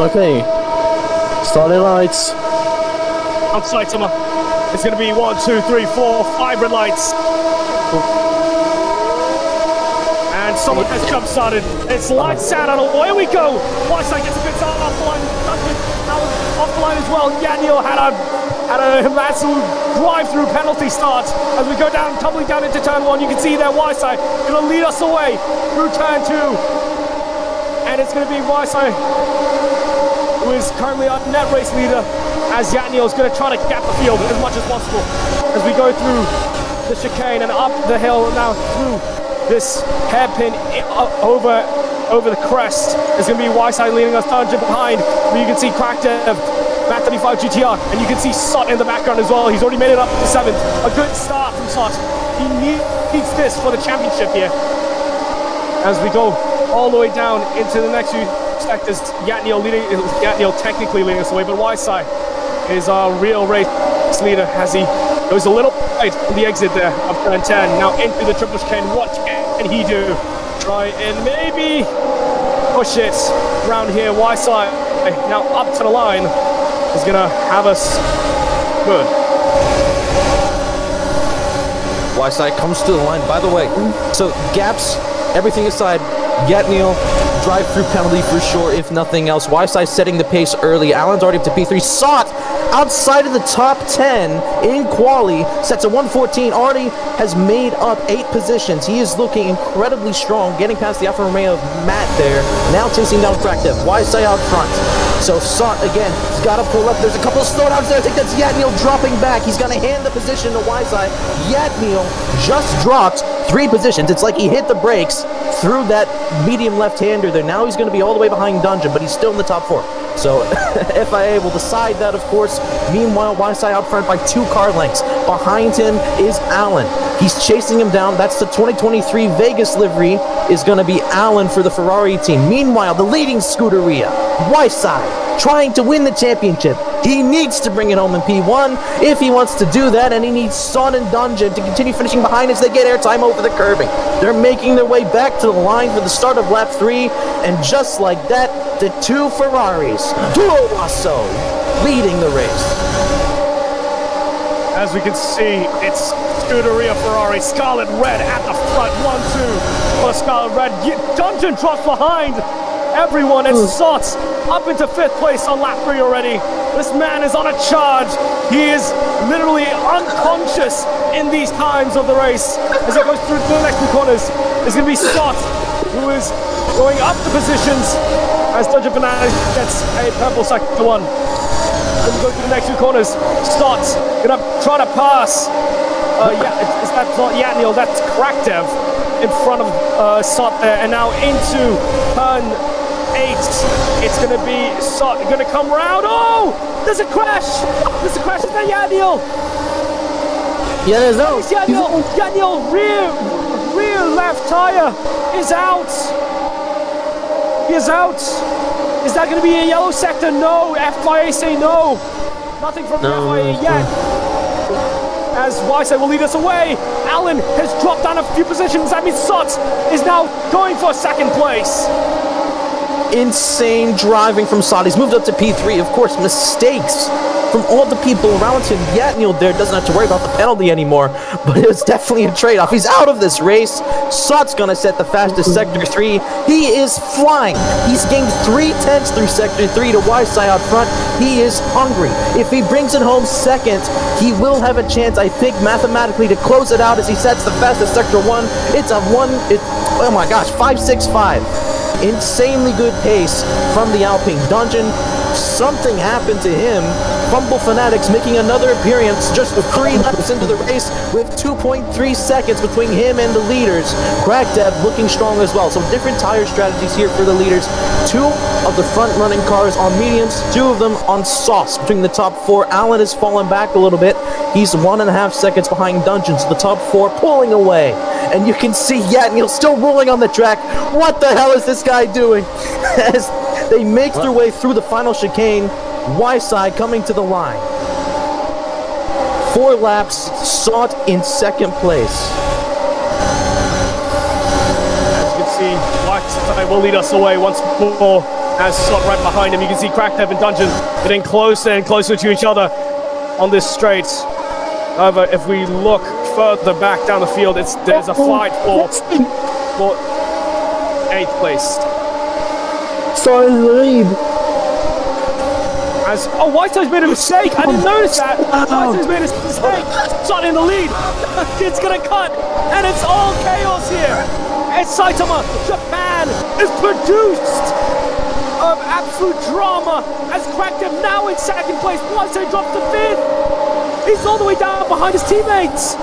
Okay. Starting lights. On Saitama. It's going to be 1, 2, 3, 4, 5 red lights. And someone has jump started. It's lights out and away we go. Whiteside gets a bit off the line. Off the line as well. Yaniel had a massive drive-through penalty start as we go down, tumbling down into turn 1. You can see there Whiteside going to lead us away through turn 2. And it's going to be Whiteside who is currently our net race leader, as Yatniel is going to try to gap the field as much as possible as we go through the chicane and up the hill now through this hairpin over the crest. It's going to be Whiteside leading us Dungeon behind. You can see Crackdev, Matt 35 GTR, and you can see Sot in the background as well. He's already made it up to 7th. A good start from Sot. He needs this for the championship here. As we go all the way down into the next few sectors, Yatniel technically leading us away, but Whiteside is our real race leader as he goes a little right from the exit there of turn 10. Now into the triple chicane. What can he do? Try and maybe push it around here. Whiteside now up to the line is gonna have us good. Whiteside comes to the line. By the way, so gaps, everything aside, Yatniel, drive-through penalty for sure, if nothing else. Whiteside setting the pace early. Allen's already up to P3. Sot outside of the top 10 in quali, sets a 114, already has made up 8 positions. He is looking incredibly strong, getting past the Alfa Romeo of Matt there. Now chasing down Crackdev. Whiteside out front. So Sot again, he's got to pull up. There's a couple of slowdowns there. I think that's Yatniel dropping back. He's going to hand the position to Whiteside. Yatniel just dropped 3 positions. It's like he hit the brakes through that medium left-hander there. Now he's going to be all the way behind Dungeon, but he's still in the top 4. So FIA will decide that, of course. Meanwhile, Whiteside out front by 2 car lengths. Behind him is Allen. He's chasing him down. That's the 2023 Vegas livery is going to be Allen for the Ferrari team. Meanwhile, the leading Scuderia, Whiteside, trying to win the championship. He needs to bring it home in P1 if he wants to do that, and he needs Son and Dungeon to continue finishing behind as they get airtime over the curbing. They're making their way back to the line for the start of lap 3, and just like that, the 2 Ferraris, Duro Rosso, leading the race. As we can see, it's Scuderia Ferrari, Scarlet Red at the front, 1-2 for Scarlet Red. Dungeon drops behind everyone, and Sot's up into 5th place on lap 3 already. This man is on a charge. He is literally unconscious in these times of the race. As it goes through the next 2 corners, it's going to be Sot who is going up the positions as Dungeon Fanatic gets a purple sector 1. As we go through the next 2 corners, Sot's going to try to pass. That's not Yatniel, that's Crackdev in front of Sot there. And now into turn 8. It's going to be Sot going to come round. Oh! There's a crash! There's a crash. Is that Yatniel? Yeah, there's no. It's Yatniel! Yatniel, rear left tire is out. He is out. Is that going to be a yellow sector? No. FIA say no. Nothing from the FIA yet. As Whiteside will lead us away. Allen has dropped down a few positions. That means Sot is now going for 2nd place. Insane driving from Sot. He's moved up to P3. Of course, mistakes from all the people around him. Yatniel there doesn't have to worry about the penalty anymore, but it's definitely a trade-off. He's out of this race. Sot's going to set the fastest Sector 3. He is flying. He's gained 3/10 through Sector 3 to Whiteside out front. He is hungry. If he brings it home 2nd, he will have a chance, I think, mathematically to close it out as he sets the fastest Sector 1. It's a 5.65. Insanely good pace from the Alpine. Dungeon, something happened to him. Fumble Fanatics making another appearance just 3 laps into the race with 2.3 seconds between him and the leaders. Crackdev looking strong as well. So different tire strategies here for the leaders. 2 of the front running cars on mediums, 2 of them on softs between the top 4. Allen has fallen back a little bit. He's 1.5 seconds behind Dungeon, so the top 4 pulling away. And you can see Yatniel still rolling on the track. What the hell is this guy doing? As they make their way through the final chicane, Whiteside coming to the line. 4 laps, Sot in 2nd place. As you can see, Whiteside will lead us away once more as Slot right behind him. You can see Crackdev and Dungeon getting closer and closer to each other on this straight. However, if we look further back down the field, there's a fight for 8th place. Sorry, lead. Whiteside's made a mistake. I didn't notice that. Whiteside's made a mistake. Shot in the lead. It's gonna cut, and it's all chaos here. And Saitama, Japan, is produced of absolute drama as Crackdev now in 2nd place. Whiteside drops to 5th. He's all the way down behind his teammates.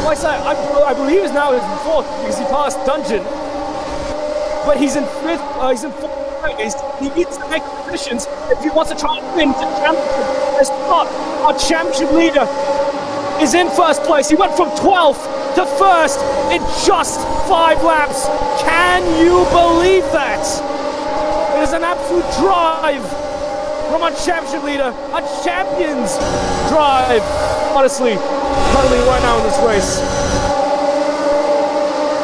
Whiteside, I believe, is now in 4th because he passed Dungeon, but he's in 5th. He's in 4th. He needs to make positions if he wants to try and win the championship. It's not. Our championship leader is in 1st place. He went from 12th to 1st in just 5 laps. Can you believe that? It is an absolute drive from our championship leader, a champion's drive. Honestly, currently right now in this race.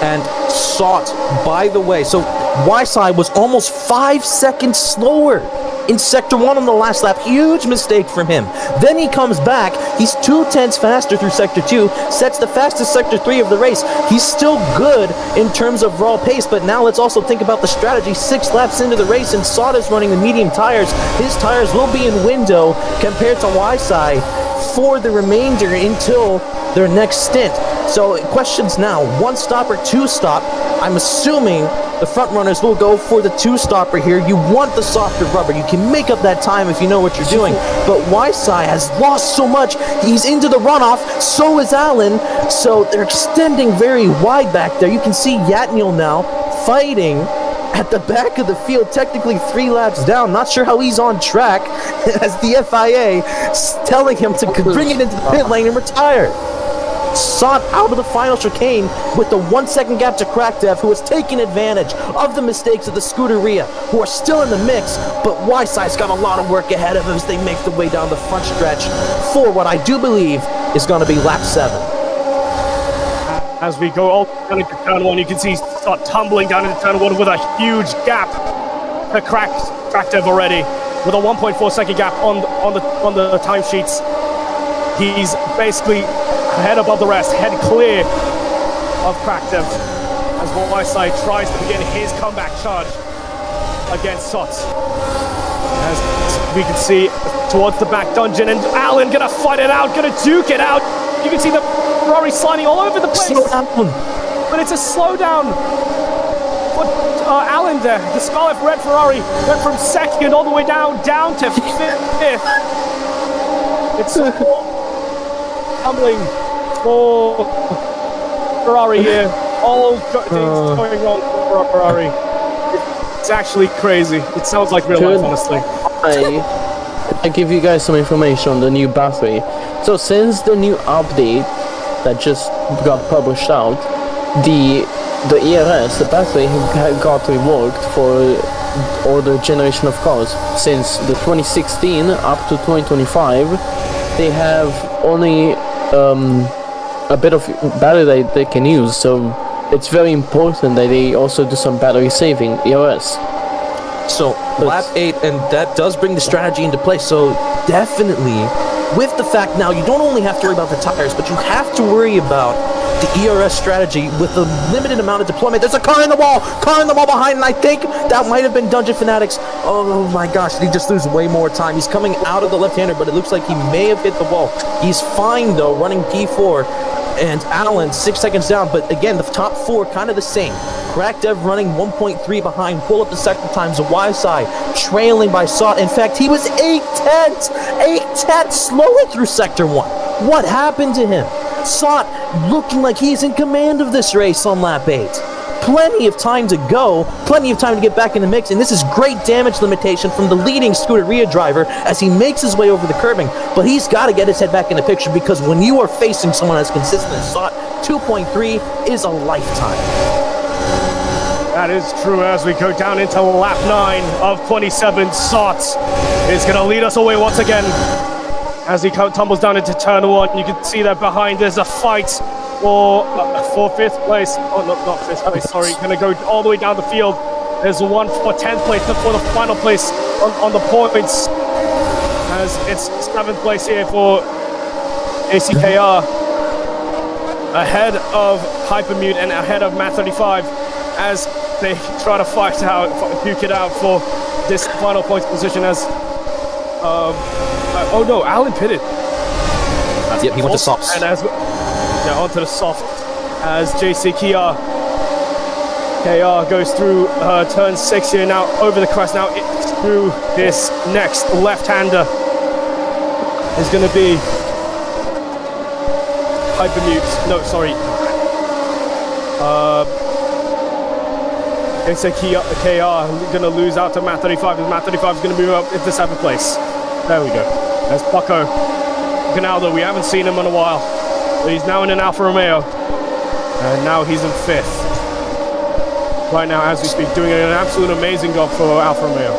And Sot, by the way, so Whiteside was almost 5 seconds slower in Sector 1 on the last lap. Huge mistake from him. Then he comes back. He's 2/10 faster through Sector 2, sets the fastest Sector 3 of the race. He's still good in terms of raw pace, but now let's also think about the strategy. 6 laps into the race, and Sot is running the medium tires. His tires will be in window compared to Whiteside for the remainder until their next stint. So questions now, 1 stop or 2 stop. I'm assuming the front runners will go for the 2-stopper here. You want the softer rubber. You can make up that time if you know what you're doing. But Whiteside has lost so much. He's into the runoff. So is Allen. So they're extending very wide back there. You can see Yatniel now fighting at the back of the field, technically 3 laps down. Not sure how he's on track as the FIA is telling him to bring it into the pit lane and retire. Sot out of the final chicane with the 1 second gap to Crackdev, who has taken advantage of the mistakes of the Scuderia, who are still in the mix, but Whiteside's got a lot of work ahead of him as they make the way down the front stretch for what I do believe is going to be lap 7. As we go all down into turn 1, you can see Sot tumbling down into turn 1 with a huge gap to Crackdev already, with a 1.4 second gap on the timesheets. He's basically head above the rest, head clear of Crackdev as Whiteside tries to begin his comeback charge against Sot. As we can see towards the back Dungeon, and Allen gonna fight it out, gonna duke it out. You can see the Ferrari sliding all over the place. Slow down. But it's a slowdown for Allen there. The Scarlet Red Ferrari went from 2nd all the way down to 5th. It's tumbling for Ferrari here. All things going wrong for Ferrari. It's actually crazy. It sounds like real life, honestly. I give you guys some information on the new battery. So since the new update that just got published out, the ERS, the battery, got reworked for all the generation of cars. Since the 2016 up to 2025, they have only a bit of battery that they can use, so it's very important that they also do some battery saving ERS. So lap 8, and that does bring the strategy into play. So definitely, with the fact now you don't only have to worry about the tires, but you have to worry about the ERS strategy with the limited amount of deployment. There's a car in the wall behind, and I think that might have been Dungeon Fanatics. Oh my gosh, did he just lose way more time? He's coming out of the left-hander, but it looks like he may have hit the wall. He's fine though, running P4, and Allen 6 seconds down, but again, the top 4 kind of the same. Crackdev running 1.3 behind, pull up the second times, Whiteside trailing by Sot. In fact, he was 8/10 slower through Sector 1. What happened to him? Sot looking like he's in command of this race on lap 8. Plenty of time to go, plenty of time to get back in the mix, and this is great damage limitation from the leading Scuderia driver as he makes his way over the curbing. But he's got to get his head back in the picture, because when you are facing someone as consistent as Sot, 2.3 is a lifetime. That is true. As we go down into lap 9 of 27, Sot is going to lead us away once again. As he tumbles down into turn 1, you can see that behind there's a fight for 5th place. Oh, no, not 5th place, sorry. Going to go all the way down the field There's one for 10th place for the final place on the points. As it's 7th place here for ACKR. Ahead of Hypermute and ahead of Matt 35 as they try to duke it out for this final points position as oh no, Alan pitted. Yep, he went to softs. And onto the soft as JC KR goes through turn 6 here now over the crest. Now through this next left-hander is going to be Hypermute. No, sorry. It's a KR going to lose out to Matt 35. And Matt 35 is going to move up into 7th place. There we go. There's Paco Ronaldo. We haven't seen him in a while. But he's now in an Alfa Romeo. And now he's in 5th. Right now, as we speak, doing an absolute amazing job for Alfa Romeo.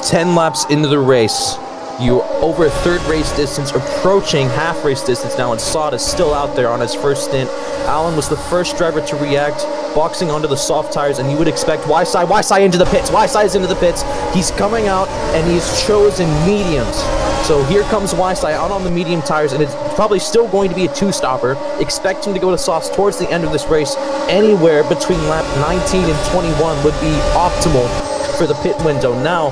10 laps into the race. You're over a third race distance, approaching half race distance now, and Sod is still out there on his first stint. Alan was the first driver to react, boxing onto the soft tires, and you would expect YSI into the pits. YSI is into the pits. He's coming out, and he's chosen mediums. So here comes YSI out on the medium tires, and it's probably still going to be a 2-stopper. Expect him to go to softs towards the end of this race. Anywhere between lap 19 and 21 would be optimal for the pit window. Now,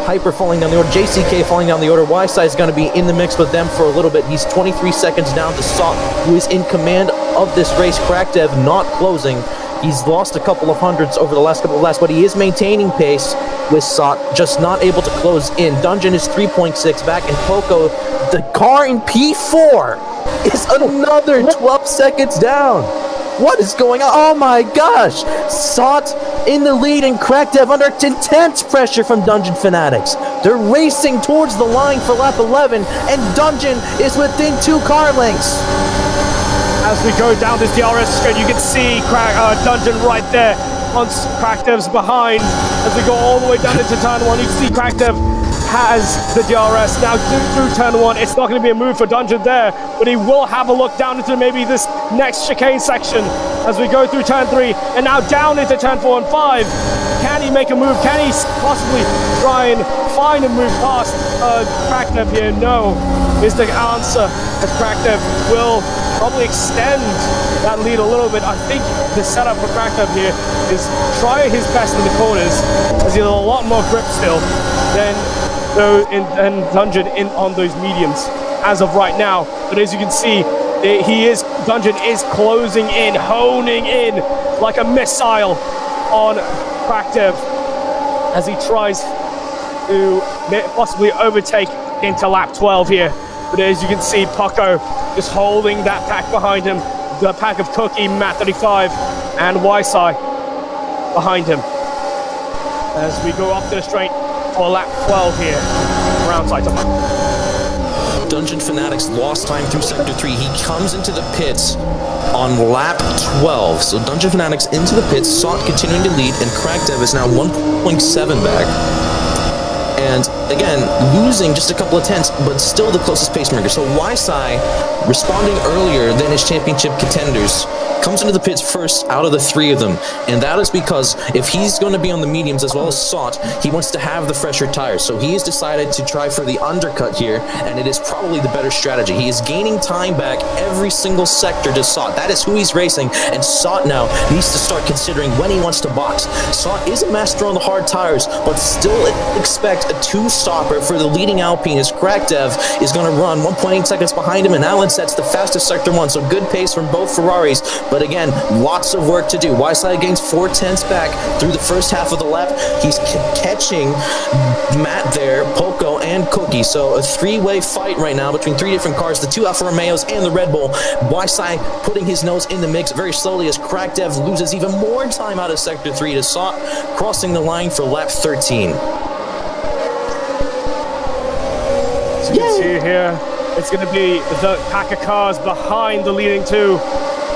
Hyper falling down the order, JCK falling down the order. YSI is going to be in the mix with them for a little bit. He's 23 seconds down to Sot, who is in command of this race. Crackdev not closing. He's lost a couple of hundreds over the last couple of laps, but he is maintaining pace with Sot, just not able to close in. Dungeon is 3.6 back, and Poco, the car in P4, is another 12 seconds down. What is going on? Oh my gosh! Sot in the lead and Crackdev under intense pressure from Dungeon Fanatics. They're racing towards the line for lap 11, and Dungeon is within 2 car lengths. As we go down this DRS straight, you can see Dungeon right there. Once Crackdev's behind, as we go all the way down into turn 1, you can see Crackdev has the DRS. Now through turn 1, it's not going to be a move for Dungeon there, but he will have a look down into maybe this next chicane section as we go through turn 3, and now down into turn 4 and 5. Can he make a move? Can he possibly try and find a move past Crackdev here? No, is the answer, as Crackdev will probably extend that lead a little bit. I think the setup for Crackdev here is try his best in the corners, as he has a lot more grip still than Dungeon in on those mediums as of right now. But as you can see, Dungeon is closing in, honing in like a missile on Crackdev as he tries to possibly overtake into lap 12 here. But as you can see, Paco just holding that pack behind him, the pack of Cookie, Matt 35, and YSI behind him. As we go up to the straight for lap 12 here, around Saitama. Dungeon Fanatics lost time through Sector 3. He comes into the pits on lap 12. So Dungeon Fanatics into the pits, Sot continuing to lead, and Crackdev is now 1.7 back. And again, losing just a couple of tenths, but still the closest pacemaker. So YSI, responding earlier than his championship contenders, comes into the pits first out of the 3 of them. And that is because if he's going to be on the mediums as well as Sot, he wants to have the fresher tires. So he has decided to try for the undercut here, and it is probably the better strategy. He is gaining time back every single sector to Sot. That is who he's racing, and Sot now needs to start considering when he wants to box. Sot is a master on the hard tires, but still expect a 2-stopper for the leading Alpine, as Crackdev is going to run 1.8 seconds behind him, and Alan sets the fastest Sector 1, so good pace from both Ferraris, but again, lots of work to do. YSI gains 4 tenths back through the first half of the lap. He's catching Matt there, Poco, and Cookie, so a 3-way fight right now between 3 different cars, the 2 Alfa Romeos and the Red Bull. YSI putting his nose in the mix very slowly as Crackdev loses even more time out of Sector 3 to Sot, crossing the line for lap 13. As you can see here, it's going to be the pack of cars behind the leading 2,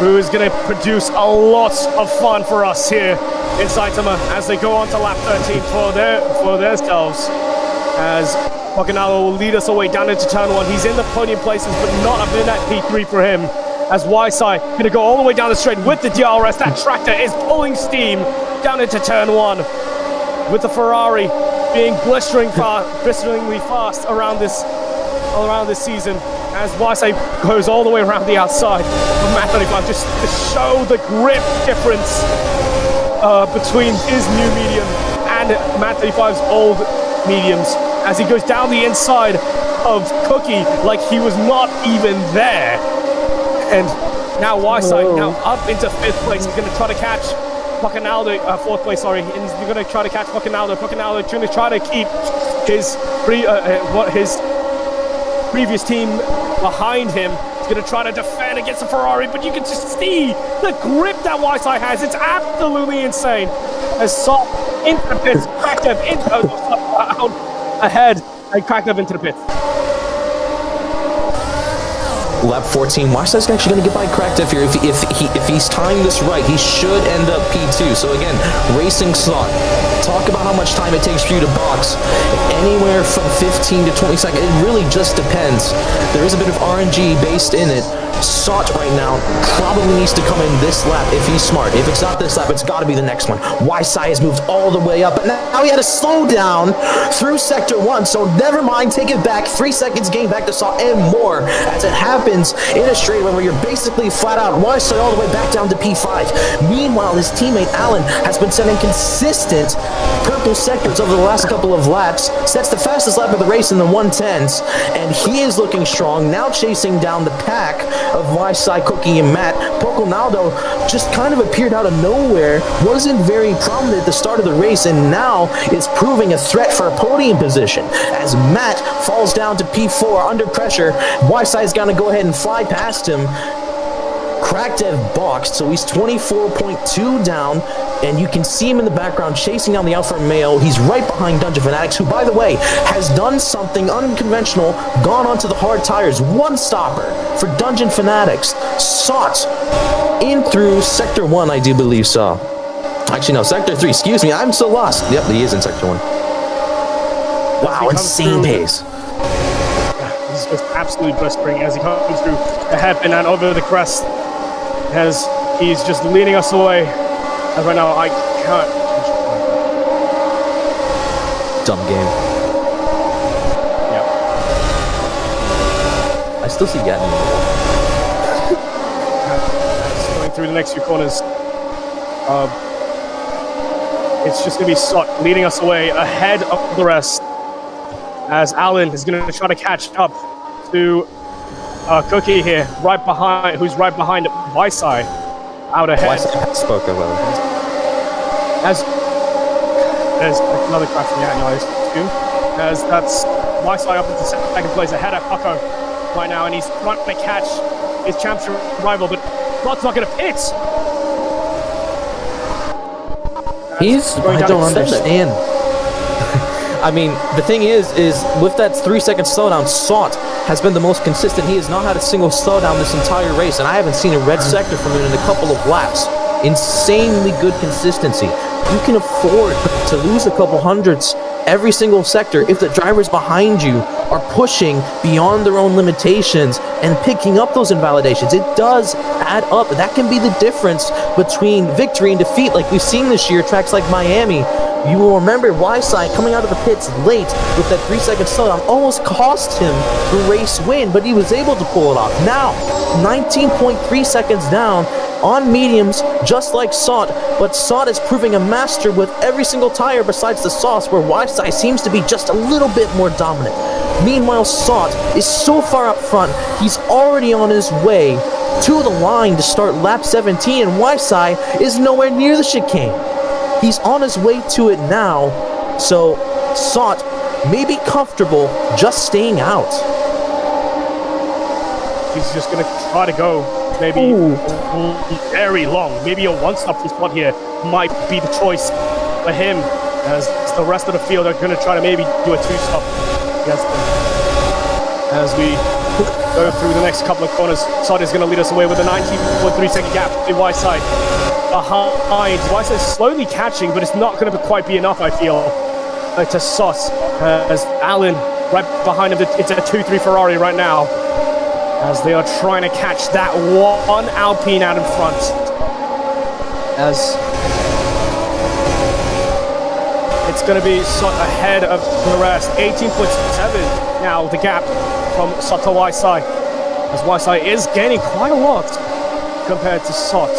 who is going to produce a lot of fun for us here in Saitama as they go on to lap 13 for themselves. As Pocanalo will lead us away down into turn 1. He's in the podium places, but not up in that P3 for him. as Ysai going to go all the way down the straight with the DRS. That tractor is pulling steam down into turn 1 with the Ferrari being blisteringly fast around this season as Ysai goes all the way around the outside of Matt 35 just to show the grip difference between his new medium and Matt 35's old mediums as he goes down the inside of Cookie like he was not even there. And now Ysai now up into 5th place. He's going to try to catch Bacanaldo, 4th place, sorry. And he's going to try to catch Bacanaldo. Bacanaldo going to try to keep his previous team behind him. He's going to try to defend against the Ferrari, but you can just see the grip that Ysai has. It's absolutely insane. As Sop into the pits, Krakev out ahead, and Krakev into the pits. Lap 14, Ysai's actually going to get by Krakev here. If he's tying this right, he should end up P2. So again, racing slot. Talk about how much time it takes for you to box. Anywhere from 15 to 20 seconds. It really just depends. There is a bit of RNG based in it. Sot right now probably needs to come in this lap if he's smart. If it's not this lap, it's got to be the next one. Ysai has moved all the way up, but now he had to slow down through Sector 1, so never mind, take it back. 3 seconds gain back to Sot and more as it happens in a straightaway where you're basically flat out Ysai all the way back down to P5. Meanwhile, his teammate Alan has been setting consistent purple sectors over the last couple of laps, sets the fastest lap of the race in the 110s, and he is looking strong, now chasing down the pack of Ysai, Cookie, and Matt. Poconaldo just kind of appeared out of nowhere, wasn't very prominent at the start of the race, and now is proving a threat for a podium position. As Matt falls down to P4 under pressure, Ysai's gonna go ahead and fly past him. Krakev boxed, so he's 24.2 down, and you can see him in the background chasing down the Alfa Romeo. He's right behind Dungeon Fanatics, who, by the way, has done something unconventional, gone onto the hard tires. One stopper for Dungeon Fanatics. Sot in through Sector 1, I do believe so. Actually, no, Sector 3, excuse me, I'm so lost. Yep, he is in Sector 1. Wow, insane pace. He's just absolutely blistering as he comes through the hairpin and over the crest. As he's just leading us away. And right now, I can't. Dumb game. Yeah. I still see Gatton. Going through the next few corners. It's just going to be Sot leading us away ahead of the rest. As Alan is going to try to catch up to Cookie here, who's right behind Ysai, out ahead. Ysai spoke about it. As there's another crash from the analyst too, as that's Ysai up into 2nd place ahead of Paco right now, and he's trying to catch his championship rival, but Rod's not going to pit. I don't understand. I mean, the thing is with that 3-second slowdown, Sot has been the most consistent. He has not had a single slowdown this entire race, and I haven't seen a red sector from him in a couple of laps. Insanely good consistency. You can afford to lose a couple hundredths every single sector if the drivers behind you are pushing beyond their own limitations and picking up those invalidations. It does add up. That can be the difference between victory and defeat, like we've seen this year, tracks like Miami. You will remember Ysai coming out of the pits late with that 3-second slowdown almost cost him the race win, but he was able to pull it off. Now, 19.3 seconds down on mediums, just like Sot, but Sot is proving a master with every single tire besides the sauce, where Ysai seems to be just a little bit more dominant. Meanwhile, Sot is so far up front, he's already on his way to the line to start lap 17, and Ysai is nowhere near the chicane. He's on his way to it now, so Sot may be comfortable just staying out. He's just going to try to go maybe very long. Maybe a one-stop spot here might be the choice for him, as the rest of the field are going to try to maybe do a 2-stop against him. As we go through the next couple of corners, Sot is going to lead us away with a 19.3-second gap to Ysai. Behind, Ysai's slowly catching, but it's not going to quite be enough, I feel, to Sot. As Alan right behind him, it's a 2-3 Ferrari right now. as they are trying to catch that one Alpine out in front. As it's going to be ahead of the rest, 18.7 now the gap from Sot to Waisai, as Waisai is gaining quite a lot compared to Sot.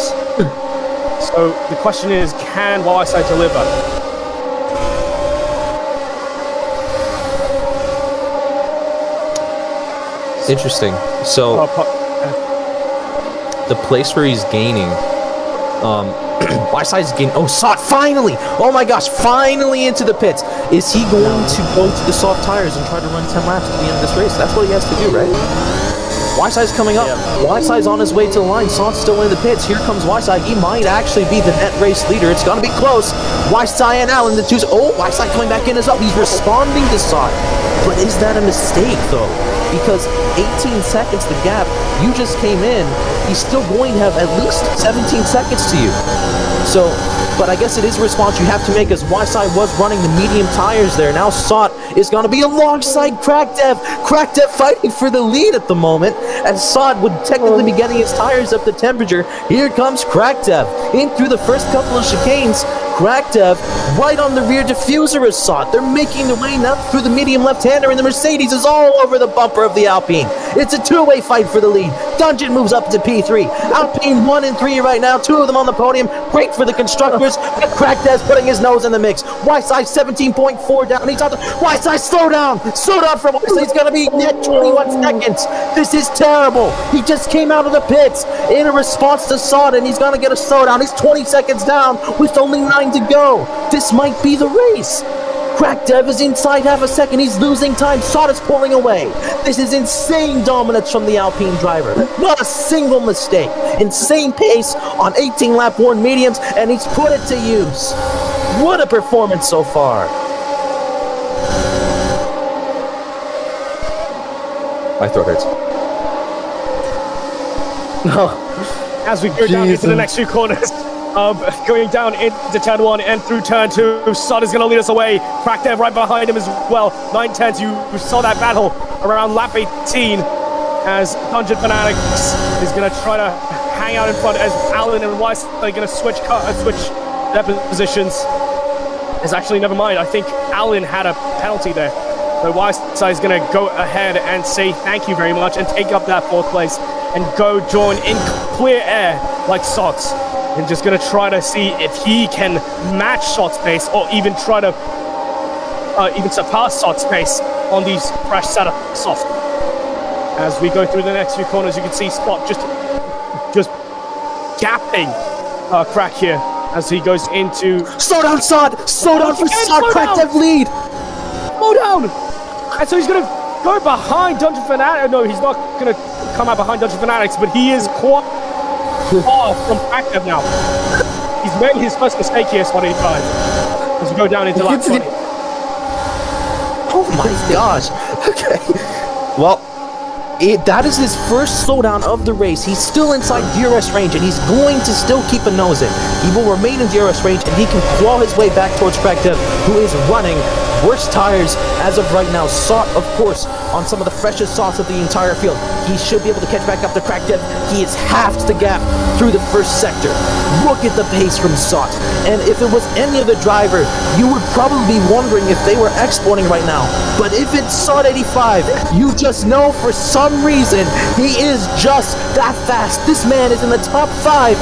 So the question is, can Waisai deliver? Interesting. So the place where he's gaining, Waisai's gaining. Oh, Sot finally! Oh my gosh, finally into the pits. Is he going to go to the soft tires and try to run 10 laps at the end of this race? That's what he has to do, right? Waisai's coming up. Waisai's on his way to the line. Sot's still in the pits. Here comes Waisai. He might actually be the net race leader. It's going to be close. Waisai and Allen, the two. Oh, Waisai coming back in as up. He's responding to Sot. But is that a mistake, though? Because 18 seconds the gap. You just came in. He's still going to have at least 17 seconds to you. So, but I guess it is a response you have to make, as Waisai was running the medium tires there. Now Sot is going to be alongside Crackdev. Crackdev fighting for the lead at the moment, and Sot would technically be getting his tires up to temperature. Here comes Crackdev in through the first couple of chicanes. Crackdev right on the rear diffuser of Sot. They're making their way now through the medium left-hander, and the Mercedes is all over the bumper of the Alpine. It's a two-way fight for the lead. Dungeon moves up to P3. Alpine 1 and 3 right now, two of them on the podium. Great for the constructors, but Crackdev's putting his nose in the mix. Waisai 17.4 down. He's on the Waisai, slow down from Waisai. He's going to be net 21 seconds. This is terrible. He just came out of the pits in a response to Sot, and he's going to get a slowdown. He's 20 seconds down with only 9 to go. This might be the race. Crackdev is inside half a second. He's losing time. Sot is pulling away. This is insane dominance from the Alpine driver. Not a single mistake. Insane pace on 18 lap worn mediums, and he's put it to use. What a performance so far. My throat hurts. As we go down into the next few corners, going down into turn 1 and through turn 2, Sot is going to lead us away. Crackdev right behind him as well. 9-10s, you saw that battle around lap 18 as Dungeon Fanatics is going to try to hang out in front as Allen and Weiss are going to switch their positions. It's actually, never mind, I think Allen had a penalty there. So Weiss is going to go ahead and say thank you very much and take up that 4th place and go join in clear air like Sot. And just going to try to see if he can match Sot's pace or even try to even surpass Sot's pace on these fresh setup soft. As we go through the next few corners, you can see Sot just gapping Crack here as he goes into... Slow down, Sot! Slow down for Sot! Crackdev lead! Slow down! And so he's going to go behind Dungeon Fanatics. No, he's not going to come out behind Dungeon Fanatics, but he is quite far from Crackdev now. He's made his first mistake here, Spot 85. As we go down into lap 20. Oh my gosh. Okay. Well, that is his first slowdown of the race. He's still inside DRS range, and he's going to still keep a nose in. He will remain in DRS range, and he can claw his way back towards Crackdev, who is running worse tires as of right now. Sot, of course, on some of the freshest sauce of the entire field. He should be able to catch back up to Crackdev. He has halved the gap through the first sector. Look at the pace from Sot. And if it was any other driver, you would probably be wondering if they were exporting right now. But if it's Sot 85, you just know for some reason he is just that fast. This man is in the top 5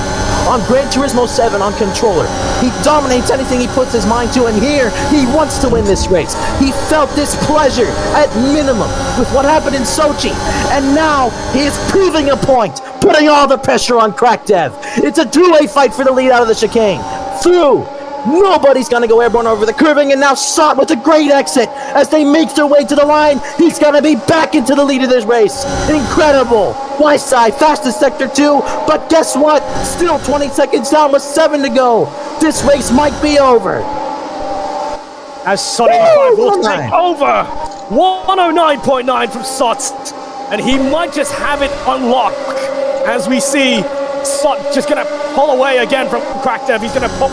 on Gran Turismo 7 on controller. He dominates anything he puts his mind to, and here he wants to win this race. He felt this pleasure at minimum with what happened in Sochi, and now he is proving a point, putting all the pressure on Crackdev. It's a two-way fight for the lead out of the chicane. Through. Nobody's gonna go airborne over the curving, and now Sot with a great exit as they make their way to the line. He's gonna be back into the lead of this race. Incredible. Waisai, fastest sector 2, but guess what? Still 20 seconds down with 7 to go. This race might be over. As Sot 85 will take over. 109.9 from Sot, and he might just have it unlocked as we see Sot just gonna pull away again from Crackdev. He's gonna pull.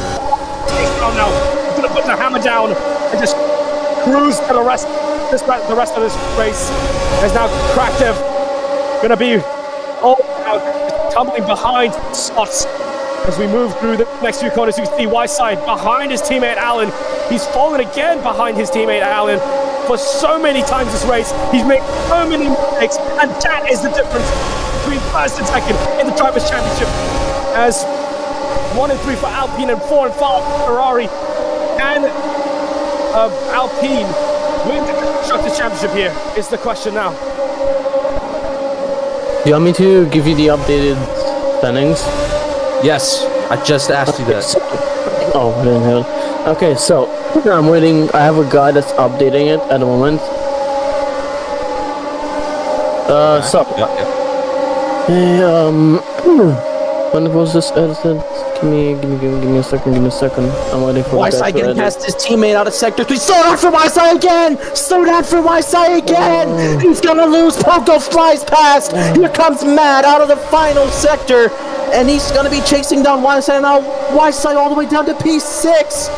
Oh no, he's going to put the hammer down and just cruise to the rest of this race. As now Crackdev going to be all out, tumbling behind Scott as we move through the next few corners. You can see Whiteside behind his teammate Alan. He's fallen again behind his teammate Alan for so many times this race. He's made so many mistakes, and that is the difference between first and second in the Drivers' Championship. As 1 and 3 for Alpine and 4 and 5 for Ferrari. And Alpine win the Constructors' Championship here is the question now. Do you want me to give you the updated standings? Yes, I just asked you that. Oh, I didn't hear it. Okay, so I'm waiting. I have a guy that's updating it at the moment. When was this edited? Give me a second. I'm waiting for Whiteside getting past his teammate out of sector 3. Slow down for Whiteside again! Slow down for Whiteside again! He's gonna lose. Pogo flies past. Here comes Matt out of the final sector. And he's gonna be chasing down Whiteside now. Whiteside all the way down to P6.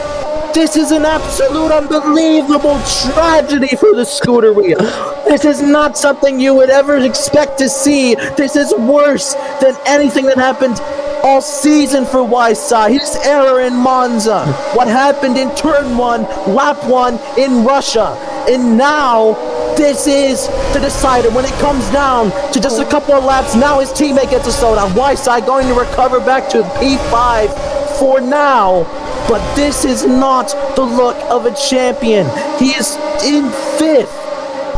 This is an absolute unbelievable tragedy for the Scuderia. This is not something you would ever expect to see. This is worse than anything that happened all season for Whiteside. His error in Monza. What happened in turn 1, lap 1 in Russia. And now this is the decider. When it comes down to just a couple of laps, now his teammate gets a slowdown. Whiteside going to recover back to P5 for now. But this is not the look of a champion. He is in 5th.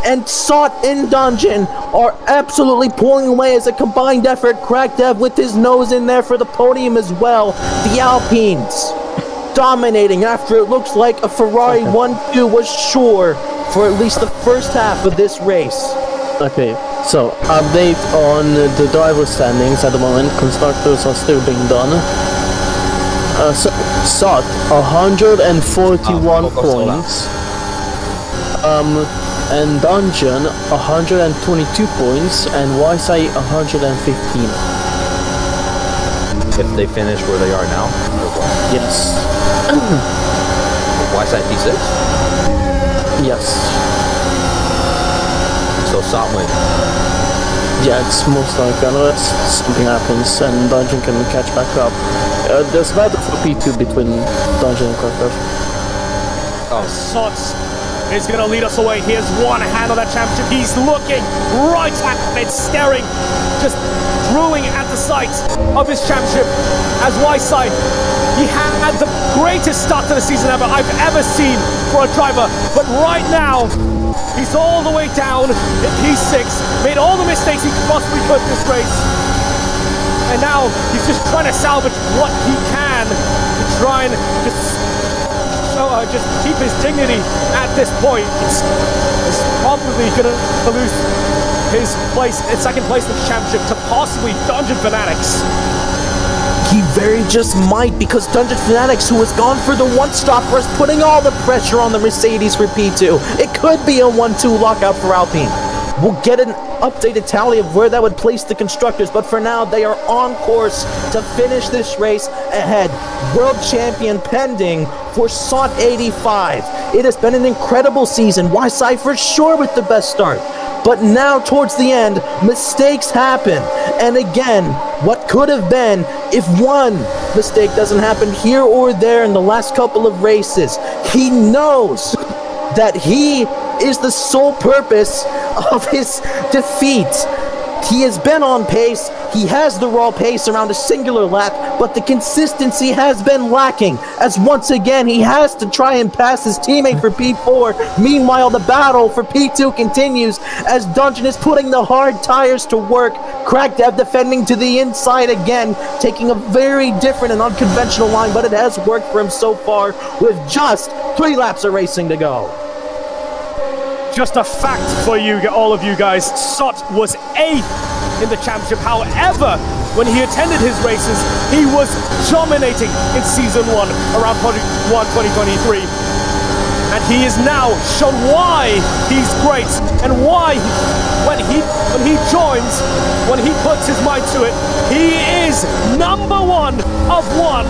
And Sot and Dungeon are absolutely pulling away as a combined effort. Crackdev with his nose in there for the podium as well. The Alpines dominating after it looks like a Ferrari 1-2 was sure for at least the first half of this race. Okay, so update on the driver standings at the moment. Constructors are still being done. Sot 141 points. And Dungeon 122 points, and Whiteside 115. If they finish where they are now? Yes. Whiteside P6? Yes. So Sot win. Yeah, it's most likely unless something happens and Dungeon can catch back up. There's battle for P2 between Dungeon and Crackdev. Oh, Sots is going to lead us away. He has one hand on that championship. He's looking right at it, staring, just drooling at the sight of his championship. As Whiteside, he had the greatest start to the season I've ever seen for a driver. But right now, he's all the way down in P6, made all the mistakes he possibly could this race. And now he's just trying to salvage what he can to try and just keep his dignity at this point. He's probably going to lose his place, in second place in the championship to possibly Dungeon Fanatics. He very just might, because Dungeon Fanatics, who has gone for the one-stopper, is putting all the pressure on the Mercedes for P2. It could be a 1-2 lockout for Alpine. We'll get an updated tally of where that would place the constructors, but for now, they are on course to finish this race ahead. World champion pending for Sot 85. It has been an incredible season. Whiteside for sure with the best start. But now, towards the end, mistakes happen. And again, what could have been if one mistake doesn't happen here or there in the last couple of races. He knows that he is the sole purpose of his defeat. He has been on pace. He has the raw pace around a singular lap, but the consistency has been lacking, as once again he has to try and pass his teammate for P4. Meanwhile, the battle for P2 continues as Dungeon is putting the hard tires to work. Crackdev defending to the inside again, taking a very different and unconventional line, but it has worked for him so far with just 3 laps of racing to go. Just a fact for you, all of you guys, Sot was 8th in the championship. However, when he attended his races, he was dominating in Season 1 around Project 1 2023. And he is now shown why he's great and why when he joins, when he puts his mind to it, he is number 1 of 1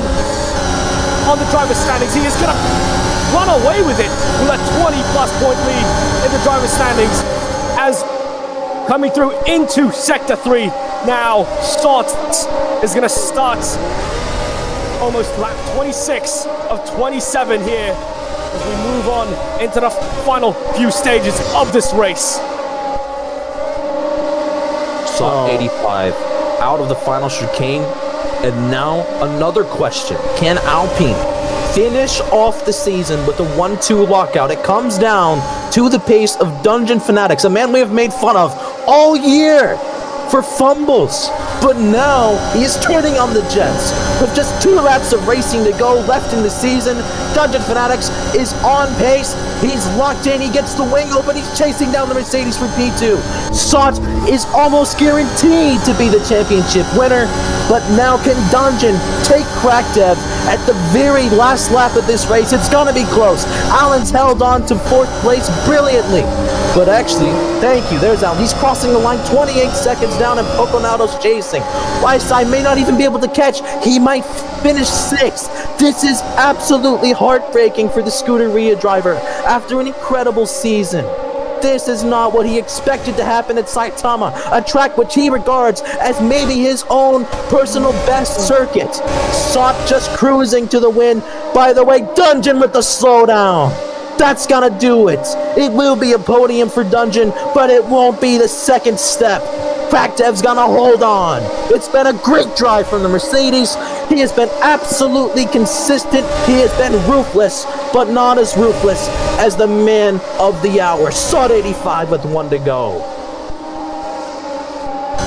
on the driver's standings. He is going to run away with it with a 20-plus point lead in the driver's standings as coming through into Sector 3. Now, Stott is going to start almost lap 26 of 27 here as we move on into the final few stages of this race. Saw 85 out of the final chicane. And now another question. Can Alpine finish off the season with a 1-2 lockout? It comes down to the pace of Dungeon Fanatics, a man we have made fun of all year for fumbles. But now he is turning on the Jets. With just 2 laps of racing to go left in the season, Dungeon Fanatics is on pace. He's locked in. He gets the wing open. He's chasing down the Mercedes for P2. Sott is almost guaranteed to be the championship winner. But now can Dungeon take Crackdev at the very last lap of this race? It's going to be close. Alan's held on to 4th place brilliantly. But actually, thank you. There's Alan. He's crossing the line 28 seconds down and Poconado's chasing. Whiteside may not even be able to catch. He might finish 6th. This is absolutely heartbreaking for the Scuderia driver after an incredible season. This is not what he expected to happen at Saitama, a track which he regards as maybe his own personal best circuit. Sott just cruising to the win. By the way, Dungeon with the slowdown. That's gonna do it. It will be a podium for Dungeon, but it won't be the second step. Crackdev's gonna hold on. It's been a great drive from the Mercedes. He has been absolutely consistent. He has been ruthless, but not as ruthless as the man of the hour. Sott 85 with 1 to go.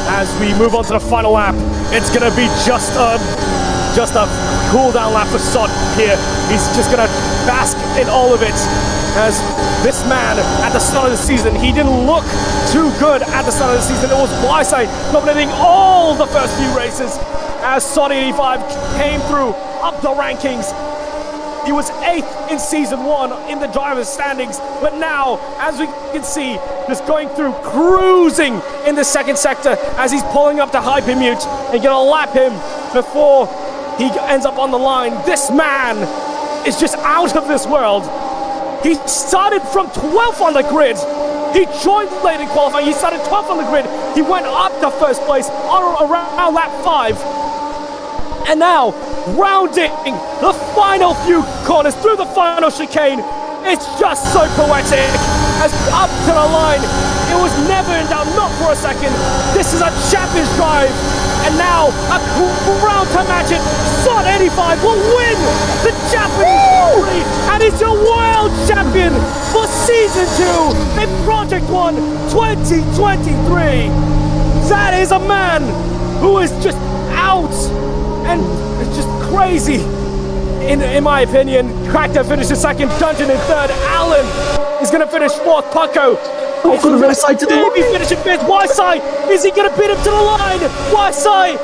As we move on to the final lap, it's going to be just a cool down lap for Sott here. He's just going to bask in all of it. As this man, at the start of the season, he didn't look too good at the start of the season. It was Whiteside dominating all the first few races. As Sott 85 came through up the rankings, he was 8th in Season 1 in the driver's standings, but now, as we can see, just going through, cruising in the second sector as he's pulling up to Hypermute and gonna lap him before he ends up on the line. This man is just out of this world. He started from 12th on the grid. He joined late in qualifying. He started 12th on the grid. He went up to first place around lap 5. And now, rounding the final few corners through the final chicane, it's just so poetic. As up to the line, it was never in doubt, not for a second. This is a champion's drive. And now, a crown to match it. Sott 85 will win the Japanese Prix and is your world champion for Season 2 in Project 1 2023. That is a man who is just out. And it's just crazy, in my opinion. Crackdev finishes 2nd, Dungeon in 3rd. Alan is going to finish 4th. Pucko is going to finish in 5th. Whiteside, is he going to beat him to the line? Whiteside,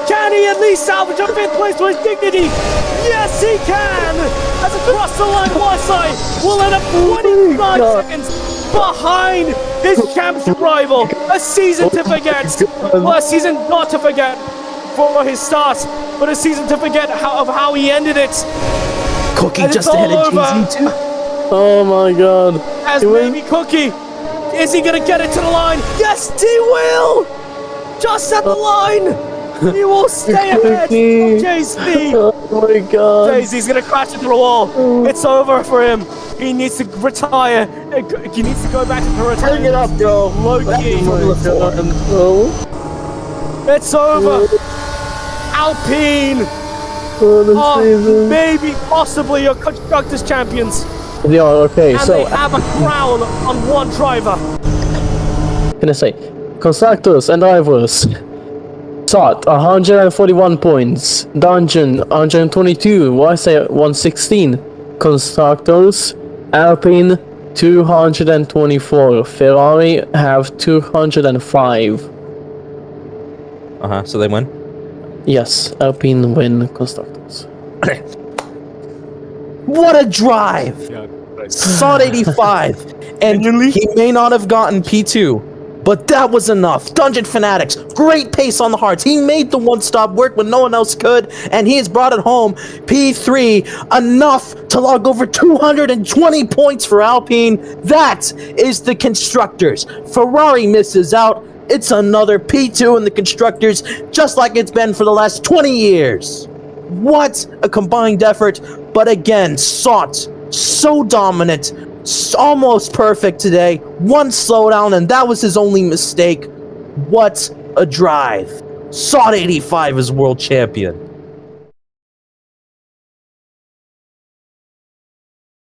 can he at least salvage a 5th place to his dignity? Yes, he can. As across the line, Whiteside will end up 25 seconds behind his championship rival. A season to forget. Well, a season not to forget for his start, but a season to forget how he ended it. Cookie And just it's ahead all of GZ too. Oh my god. As maybe Cookie, is he gonna get it to the line? Yes, he will! Just at the line! He will stay ahead of JC! Oh my god. JC's gonna crash into the wall. It's over for him. He needs to retire. He needs to go back into retirement. Hang it up, bro. Low-key. Oh, It's over. Alpine season. maybe possibly your constructors champions, Yeah, okay, and so they have a crown on one driver. can I say constructors and drivers. Sott 141 points, Dungeon 122, Whiteside 116, constructors, Alpine 224, Ferrari have 205. So they win. Yes, Alpine win constructors. What a drive! Sott 85, and he may not have gotten P2, but that was enough. Dungeon Fanatics, great pace on the hearts. He made the one-stop work when no one else could, and he has brought it home. P3, enough to log over 220 points for Alpine. That is the Constructors. Ferrari misses out. It's another P2 in the Constructors, just like it's been for the last 20 years. What a combined effort, but again, Sot, so dominant, almost perfect today. One slowdown, and that was his only mistake. What a drive. Sot 85 is world champion.